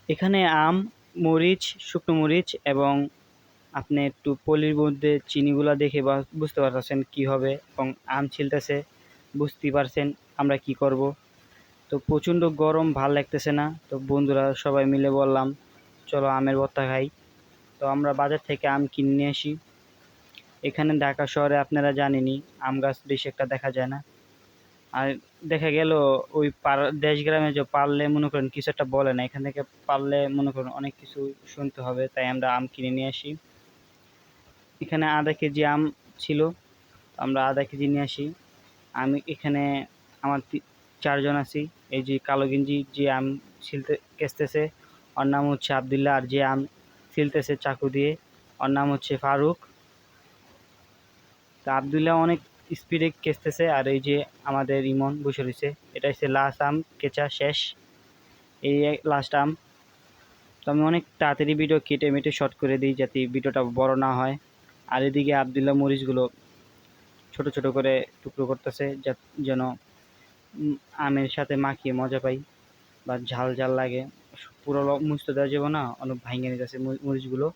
এখানে আম, মরিচ, শুকনো মরিচ এবং আপনি একটু পলির মধ্যে চিনিগুলা দেখে বা বুঝতে পারতেছেন কি হবে, এবং আম ছিলতেছে, বুঝতেই পারছেন আমরা কি করব। তো প্রচণ্ড গরম, ভাল লাগতেছে না। তো বন্ধুরা সবাই মিলে বললাম চলো আমের ভর্তা খাই। তো আমরা বাজার থেকে আম কিনে নিয়ে আসি। এখানে ঢাকা শহরে আপনারা জানেনই আম গাছ বেশি একটা দেখা যায় না। আর দেখা গেল ওই দেশ গ্রামে যে পারলে মনে করেন কিছু একটা বলে না, এখান থেকে পারলে মনে করেন অনেক কিছু শুনতে হবে, তাই আমরা আম কিনে নিয়ে আসি। এখানে আধা কেজি আম ছিল, আমরা আধা কেজি নিয়ে আসি। আমি এখানে আমার 4 জন আছি। এই যে কালো গেঞ্জি যে আম কেচতেছে ওর নাম হচ্ছে আবদুল্লাহ, আর যে আম ছিলতেছে চাকু দিয়ে ওর নাম হচ্ছে ফারুক। তা আবদুল্লাহ অনেক স্পিডে কেচতেছে, আর এই যে আমাদের ইমন বসে রয়েছে। এটা হচ্ছে লাস্ট আম, কেচা শেষ, এই লাস্ট আম। তো আমি অনেক তাড়াতাড়ি ভিডিও কেটে মেটে শর্ট করে দিই যাতে ভিডিওটা বড় না হয়। আর এদিকে আবদুল্লাহ মরিচগুলো ছোট ছোট করে টুকরো করতেছে যেন আমের সাথে মাখিয়ে মজা পাই বা ঝাল ঝাল লাগে। পুরো মুছতে দেওয়া যাবে না, অনেক ভাঙে নিতেছে মরিচগুলো।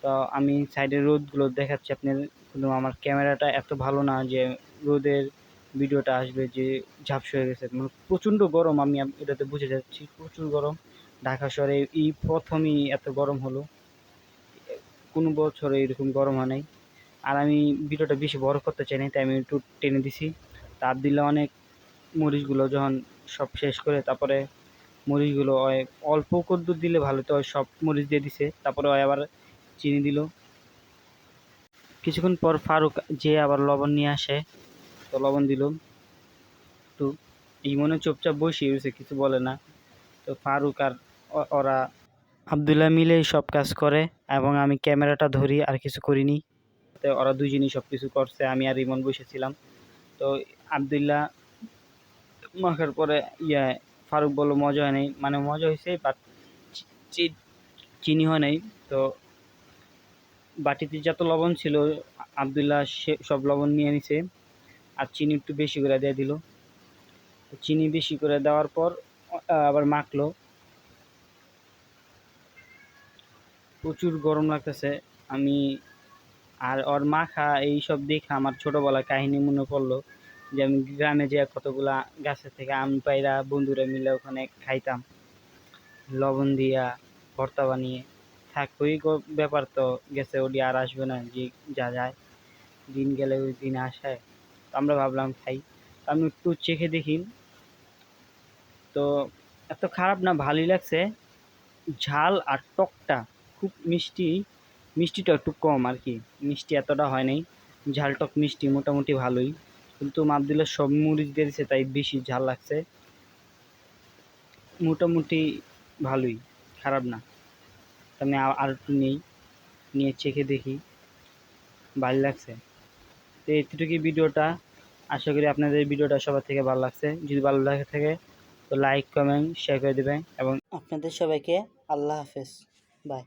তো আমি সাইডের রোদগুলো দেখাচ্ছি আপনার, কিন্তু আমার ক্যামেরাটা এত ভালো না যে রোদের ভিডিওটা আসবে যে ঝাপসা হয়ে গেছে। মানে প্রচণ্ড গরম, আমি এটাতে বুঝে যাচ্ছি প্রচুর গরম। ঢাকা শহরে এই প্রথমই এত গরম হলো, কোনো বছরে এরকম গরম হয় নাই। আর আমি ভিডিওটা বেশি বড় করতে চাই না, তাই আমি একটু টেনে দিছি। তা আবদুল্লাহ অনেক মরিচগুলো যখন সব শেষ করে তারপরে মরিচগুলো অল্প কদ্দুর দিলে ভালো, তো সব মরিচ দিয়ে দিছে, তারপরে আবার চিনি দিল। কিছুক্ষণ পর ফারুক যে আবার লবণ নিয়ে আসে, তো লবণ দিল একটু। এই মনে চুপচাপ বসিয়ে রয়েছে, কিছু বলে না। তো ফারুক আর ওরা আবদুল্লাহ মিলে সব কাজ করে, এবং আমি ক্যামেরাটা ধরি আর কিছু করিনি। তো ওরা দুজনই সব কিছু করছে, আমি আর ইমন বসেছিলাম। তো আবদুল্লাহ মাখার পরে ফারুক বললো মজা হয় নাই, মানে মজা হয়েছে বাট চিনি হয় নাই। তো বাটিতে যত লবণ ছিল আবদুল্লাহ সে সব লবণ নিয়ে নিছে, আর চিনি একটু বেশি করে দিয়ে দিল। চিনি বেশি করে দেওয়ার পর আবার মাখলো। প্রচুর গরম লাগতেছে। আমি আর ওর মাখা এইসব দেখে আমার ছোটোবেলার কাহিনী মনে পড়লো, যে আমি গ্রামে যেয়ে কতগুলা গাছের থেকে আম পাইরা বন্ধুরা মিলে ওখানে খাইতাম লবণ দিয়া ভর্তা বানিয়ে। থাক ওই ব্যাপার তো গেছে, ওটি আর আসবে না, যে যা যায় দিন গেলে ওই দিন আসে। তো আমরা ভাবলাম খাই। তো আমি একটু চেখে দেখি, তো এত খারাপ না, ভালোই লাগছে। ঝাল আর টকটা খুব মিষ্টি, মিষ্টিটা একটু কম আর কি, মিষ্টি এতটা হয় নাই। ঝাল টক মিষ্টি মোটামুটি ভালোই, কিন্তু আবদুল্লাহ সব মরিচ দিয়ে দিছে তাই বেশি ঝাল লাগছে। মোটামুটি ভালোই, খারাপ না। আমি আর একটু নিয়ে চেখে দেখি, ভালো লাগছে। তো এতটুকুই ভিডিওটা। আশা করি আপনাদের ভিডিওটা সবার থেকে ভালো লাগছে। যদি ভালো লাগে থাকে তো লাইক কমেন্ট শেয়ার করে দেবেন, এবং আপনাদের সবাইকে আল্লাহ হাফেজ, বাই।